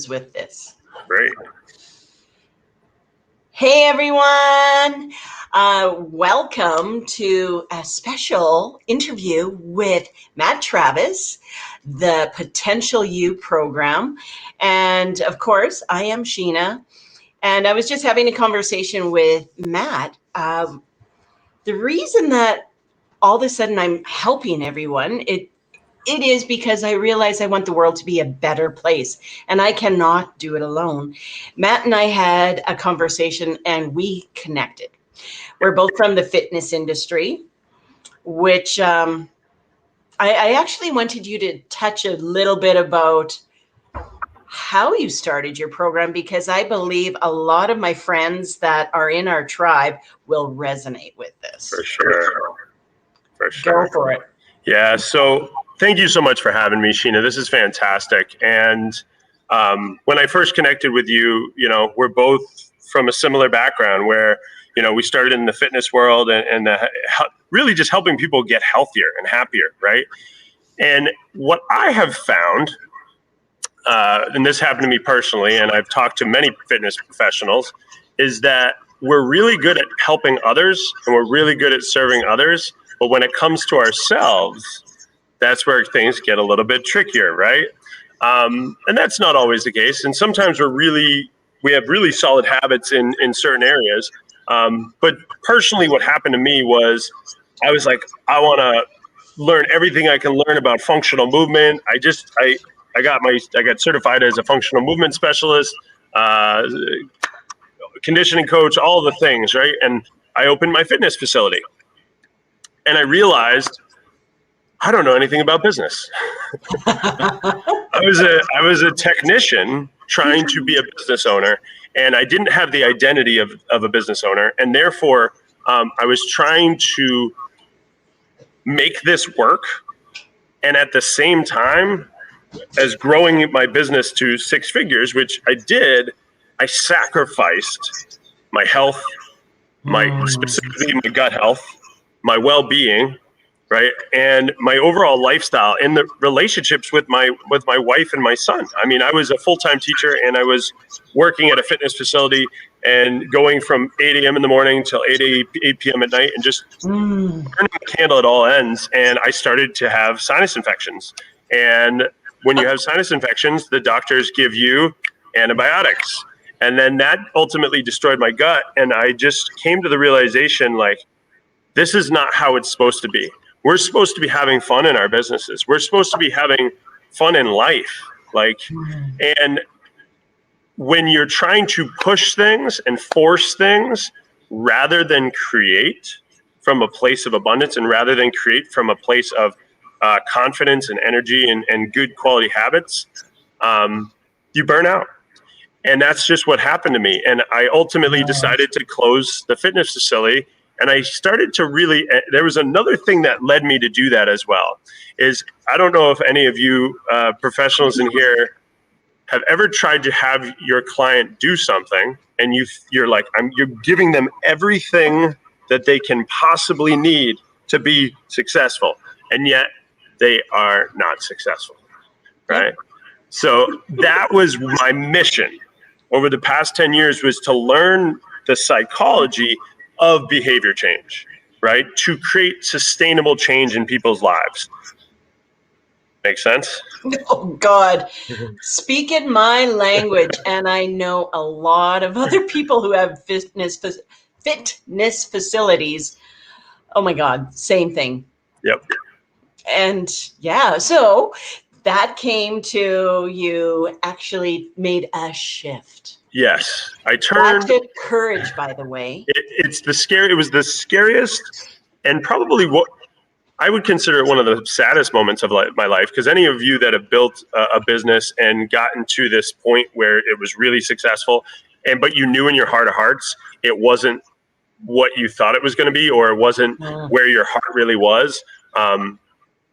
questions with this. Great. Hey, everyone. Welcome to a special interview with Matt Travis, the Potential You program. And of course, I am Sheena. And I was just having a conversation with Matt. The reason that all of a sudden I'm helping everyone, it is because I realize I want the world to be a better place, and I cannot do it alone. Matt and I had a conversation and we connected. We're both from the fitness industry, which I actually wanted you to touch a little bit about how you started your program, because I believe a lot of my friends that are in our tribe will resonate with this. For sure. Go for it. Yeah. So thank you so much for having me, Sheena. This is fantastic. And when I first connected with you, we're both from a similar background where, we started in the fitness world and really just helping people get healthier and happier, right? And what I have found, and this happened to me personally, and I've talked to many fitness professionals, is that we're really good at helping others and we're really good at serving others. But when it comes to ourselves, that's where things get a little bit trickier, right? And that's not always the case. And sometimes we have really solid habits in certain areas. But personally, what happened to me was I was like, I want to learn everything I can learn about functional movement. I got certified as a functional movement specialist, conditioning coach, all the things, right? And I opened my fitness facility. And I realized I don't know anything about business. I was a technician trying to be a business owner, and I didn't have the identity of a business owner. And therefore, I was trying to make this work. And at the same time, as growing my business to 6 figures, which I did, I sacrificed my health, specifically my gut health, my well-being, right, and my overall lifestyle and the relationships with my wife and my son. I mean, I was a full-time teacher and I was working at a fitness facility and going from 8 a.m. in the morning till 8 p.m. at night and just burning the candle at all ends. And I started to have sinus infections. And when you have sinus infections, the doctors give you antibiotics. And then that ultimately destroyed my gut. And I just came to the realization, like, this is not how it's supposed to be. We're supposed to be having fun in our businesses. We're supposed to be having fun in life. And when you're trying to push things and force things rather than create from a place of abundance and rather than create from a place of confidence and energy and good quality habits, you burn out. And that's just what happened to me. And I ultimately decided to close the fitness facility. And I started to there was another thing that led me to do that as well, is I don't know if any of you professionals in here have ever tried to have your client do something and you're like, you're giving them everything that they can possibly need to be successful. And yet they are not successful, right? So that was my mission over the past 10 years, was to learn the psychology of behavior change, right? To create sustainable change in people's lives. Make sense? Oh, God. Speak in my language. And I know a lot of other people who have fitness facilities. Oh, my God. Same thing. Yep. And yeah, so that came to you actually made a shift. Yes, I turned. That took courage, by the way. It was the scariest, and probably what I would consider one of the saddest moments of my life. Because any of you that have built a business and gotten to this point where it was really successful, but you knew in your heart of hearts it wasn't what you thought it was going to be, or it wasn't where your heart really was.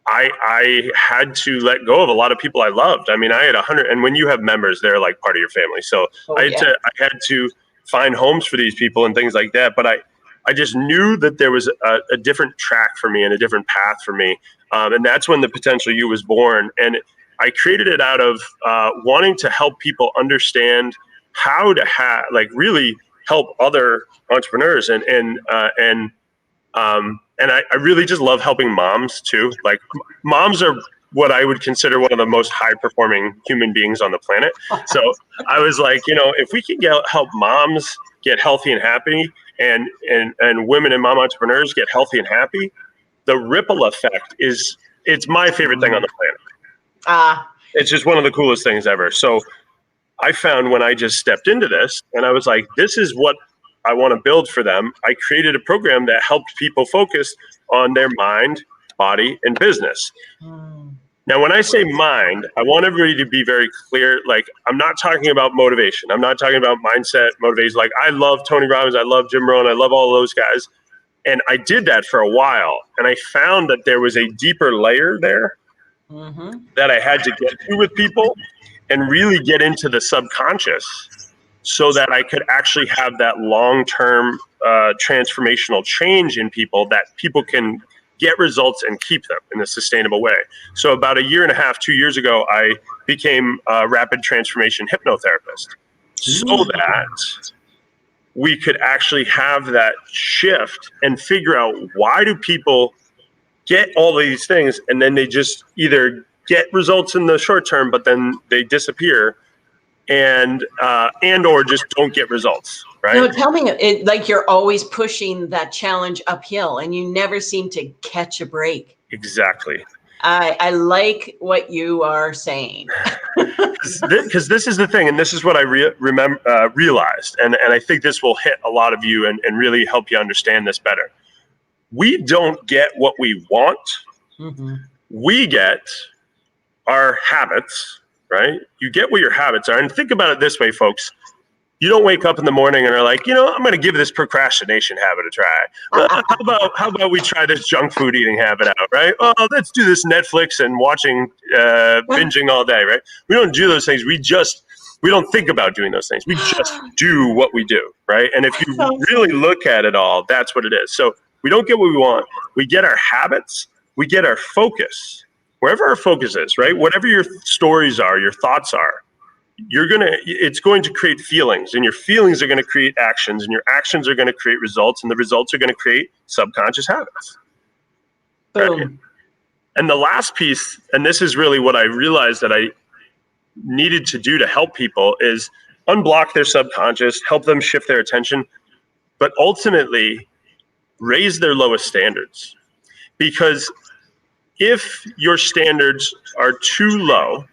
I had to let go of a lot of people I loved. I mean, I had 100, and when you have members, they're like part of your family. So I had to find homes for these people and things like that. But I just knew that there was a different track for me and a different path for me. And that's when the Potential You was born. And I created it out of wanting to help people understand how to really help other entrepreneurs, and I really just love helping moms too. Like, moms are what I would consider one of the most high performing human beings on the planet. So I was like, if we could help moms get healthy and happy, and women and mom entrepreneurs get healthy and happy, the ripple effect it's my favorite thing on the planet. It's just one of the coolest things ever. So I found when I just stepped into this and I was like, this is what I want to build for them. I created a program that helped people focus on their mind, body, and business. Now, when I say mind, I want everybody to be very clear. Like, I'm not talking about motivation. I'm not talking about mindset, motivation. Like, I love Tony Robbins. I love Jim Rohn. I love all those guys. And I did that for a while. And I found that there was a deeper layer there that I had to get to with people and really get into the subconscious so that I could actually have that long-term transformational change in people, that people can get results and keep them in a sustainable way. So about 1.5 2 years ago, I became a rapid transformation hypnotherapist so that we could actually have that shift and figure out, why do people get all these things and then they just either get results in the short term, but then they disappear, and or just don't get results, right? No, tell me, like, you're always pushing that challenge uphill and you never seem to catch a break. Exactly. I like what you are saying. Because this is the thing, and this is what I realized, and I think this will hit a lot of you and really help you understand this better. We don't get what we want. We get our habits, right? You get what your habits are. And think about it this way, folks. You don't wake up in the morning and are like, I'm going to give this procrastination habit a try. Well, how about we try this junk food eating habit out, right? Oh, let's do this Netflix and watching, binging all day, right? We don't do those things. We don't think about doing those things. We just do what we do, right? And if you really look at it all, that's what it is. So we don't get what we want. We get our habits. We get our focus. Wherever our focus is, right? Whatever your stories are, your thoughts are, it's going to create feelings, and your feelings are going to create actions, and your actions are going to create results, and the results are going to create subconscious habits. Boom. Right? And the last piece, and this is really what I realized that I needed to do to help people, is unblock their subconscious, help them shift their attention, but ultimately raise their lowest standards. Because if your standards are too low,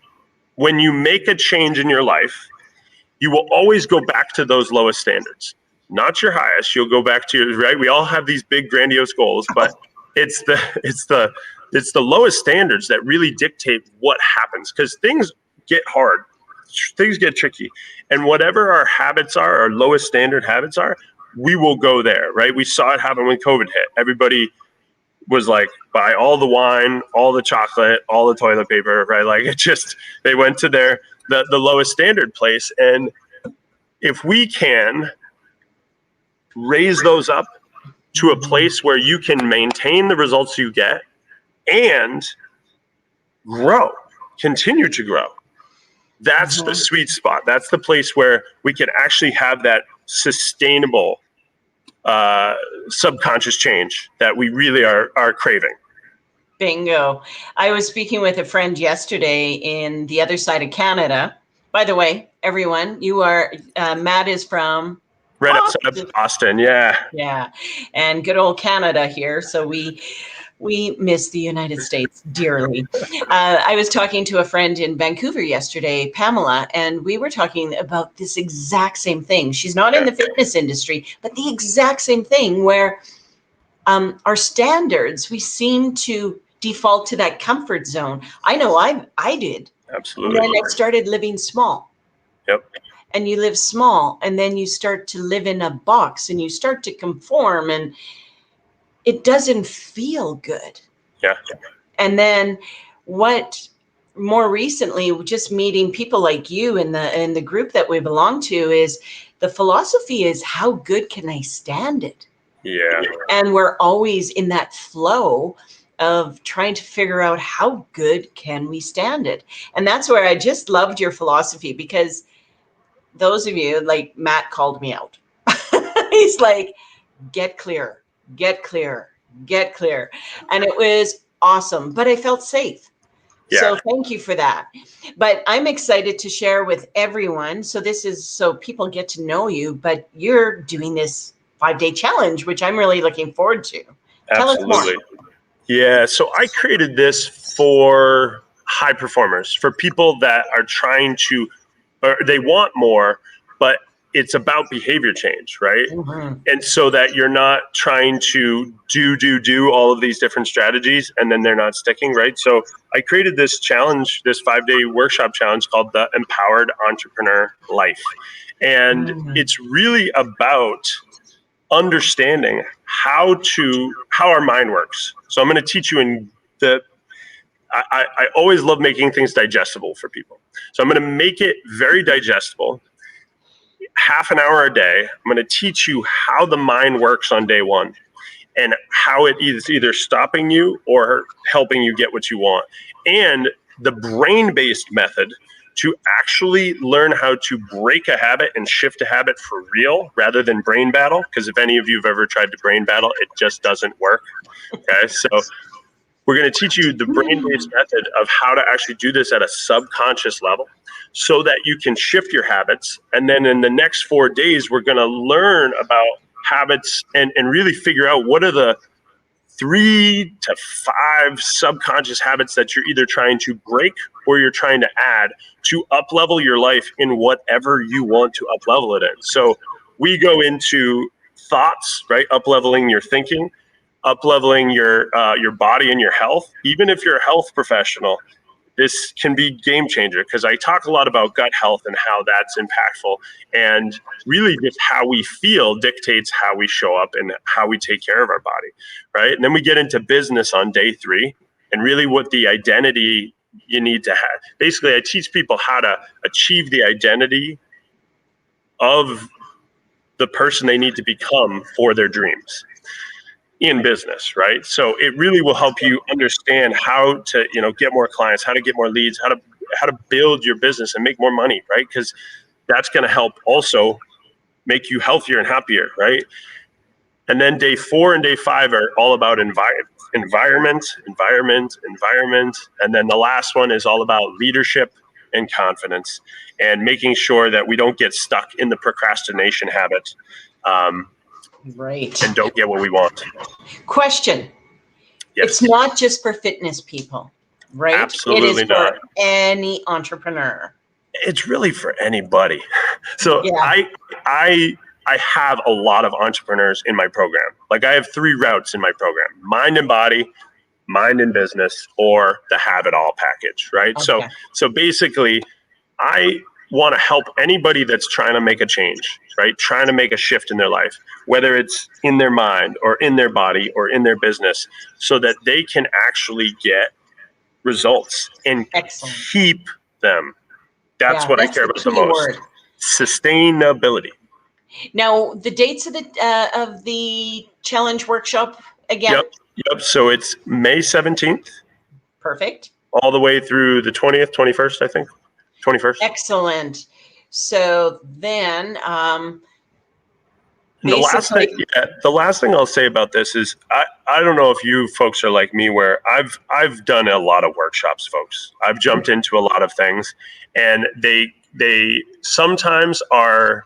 when you make a change in your life, you will always go back to those lowest standards, not your highest. You'll go back to your, right? We all have these big grandiose goals, but it's the lowest standards that really dictate what happens, because things get hard, things get tricky, and whatever our habits are, our lowest standard habits are, we will go there, right? We saw it happen when COVID hit. Everybody was like, buy all the wine, all the chocolate, all the toilet paper, right? Like, they went to the lowest standard place. And if we can raise those up to a place where you can maintain the results you get and grow, continue to grow, that's the sweet spot. That's the place where we can actually have that sustainable subconscious change that we really are craving. Bingo. I was speaking with a friend yesterday in the other side of Canada. By the way, everyone, Matt is from right outside of Boston. Yeah. And good old Canada here. So we miss the United States dearly. I was talking to a friend in Vancouver yesterday, Pamela, and we were talking about this exact same thing. She's not in the fitness industry, but the exact same thing, where our standards, we seem to default to that comfort zone. I know I did. Absolutely. And then I started living small. Yep. And you live small, and then you start to live in a box, and you start to conform, and it doesn't feel good. Yeah. And then what more recently, just meeting people like you in the group that we belong to, is the philosophy is, how good can I stand it? Yeah. And we're always in that flow. of trying to figure out how good can we stand it. And that's where I just loved your philosophy, because those of you, like Matt called me out. He's like, get clear, get clear, get clear. And it was awesome, but I felt safe. So Yeah. thank you for that. But I'm excited to share with everyone. So this is so people get to know you, but you're doing this 5-day challenge, which I'm really looking forward to. Tell us more. Absolutely. Yeah. So I created this for high performers, for people that are trying to, or they want more, but it's about behavior change, right? Mhm. And so that you're not trying to do all of these different strategies and then they're not sticking, right? So I created this challenge, this 5-day workshop challenge called the Empowered Entrepreneur Life. And it's really about understanding how our mind works. So I'm going to teach you in the I always love making things digestible for people. So I'm going to make it very digestible. Half an hour a day. I'm going to teach you how the mind works on day one and how it is either stopping you or helping you get what you want. And the brain-based method to actually learn how to break a habit and shift a habit for real rather than brain battle. Because if any of you have ever tried to brain battle, it just doesn't work. Okay, so we're going to teach you the brain-based method of how to actually do this at a subconscious level so that you can shift your habits. And then in the next 4 days, we're going to learn about habits and really figure out what are the 3 to 5 subconscious habits that you're either trying to break or you're trying to add to up-level your life in whatever you want to up-level it in. So we go into thoughts, right? Up-leveling your thinking, up-leveling your body and your health. Even if you're a health professional, this can be game changer because I talk a lot about gut health and how that's impactful, and really just how we feel dictates how we show up and how we take care of our body, right? And then we get into business on day 3 and really what the identity you need to have. Basically, I teach people how to achieve the identity of the person they need to become for their dreams in business, right? So it really will help you understand how to, get more clients, how to get more leads, how to build your business and make more money, right? Because that's going to help also make you healthier and happier, right? And then day 4 and day 5 are all about environment. And then the last one is all about leadership and confidence and making sure that we don't get stuck in the procrastination habit. Right. And don't get what we want. Question. Yes. It's not just for fitness people, right? Absolutely it is not. For any entrepreneur. It's really for anybody. So Yeah. I have a lot of entrepreneurs in my program. Like I have 3 routes in my program: mind and body, mind and business, or the have it all package, right? Okay. So basically I want to help anybody that's trying to make a change, right? Trying to make a shift in their life, whether it's in their mind or in their body or in their business, so that they can actually get results and Excellent. keep them. That's what I care about the most. Word. Sustainability. Now, the dates of the challenge workshop again? Yep. So it's May 17th. Perfect. All the way through the 20th, 21st, I think. 21st. Excellent. So then, the last thing I'll say about this is I don't know if you folks are like me, where I've done a lot of workshops, folks. I've jumped into a lot of things, and they sometimes are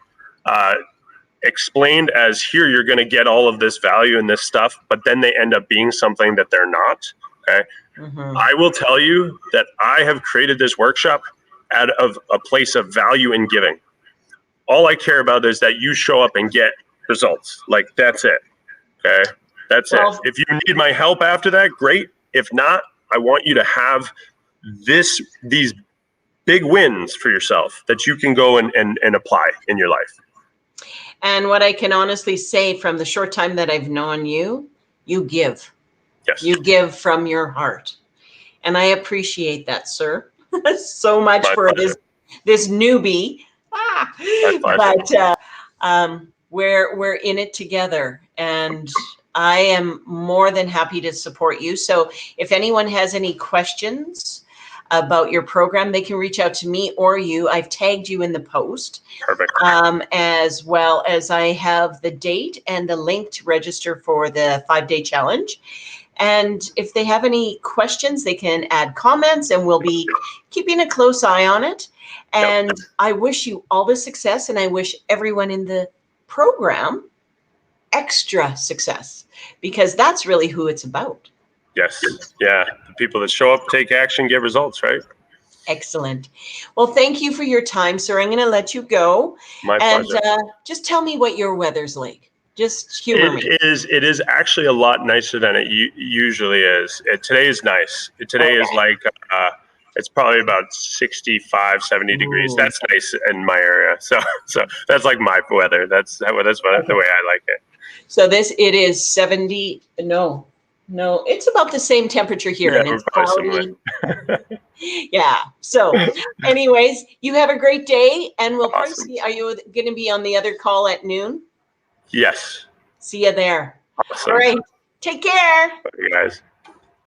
explained as, here, you're going to get all of this value and this stuff, but then they end up being something that they're not. Okay. Mm-hmm. I will tell you that I have created this workshop out of a place of value in giving. All I care about is that you show up and get results. Like, that's it. Okay. That's it. If you need my help after that, great. If not, I want you to have these big wins for yourself that you can go and apply in your life. And what I can honestly say, from the short time that I've known you, you give. Yes. You give from your heart. And I appreciate that, sir, so much. My for pleasure. This newbie. But we're in it together. And I am more than happy to support you. So if anyone has any questions about your program, they can reach out to me or you. I've tagged you in the post. Perfect. As well as I have the date and the link to register for the 5-day challenge. And if they have any questions, they can add comments, and we'll be keeping a close eye on it. And I wish you all the success, and I wish everyone in the program extra success, because that's really who it's about. Yes. Yeah. The people that show up, take action, get results, right? Excellent. Well, thank you for your time, sir. I'm going to let you go. My And pleasure. just tell me what your weather's like. Just humor me. It is actually a lot nicer than it usually is. Today is nice. Today is like, it's probably about 65, 70 degrees. That's nice in my area. So that's like my weather. That's the way I like it. So it is 70. No, it's about the same temperature here. Yeah, And it's probably cloudy. Yeah. So anyways, you have a great day, and we'll probably Awesome. see. Are you going to be on the other call at noon? Yes. See you there. Awesome. All right. Take care. Bye, guys.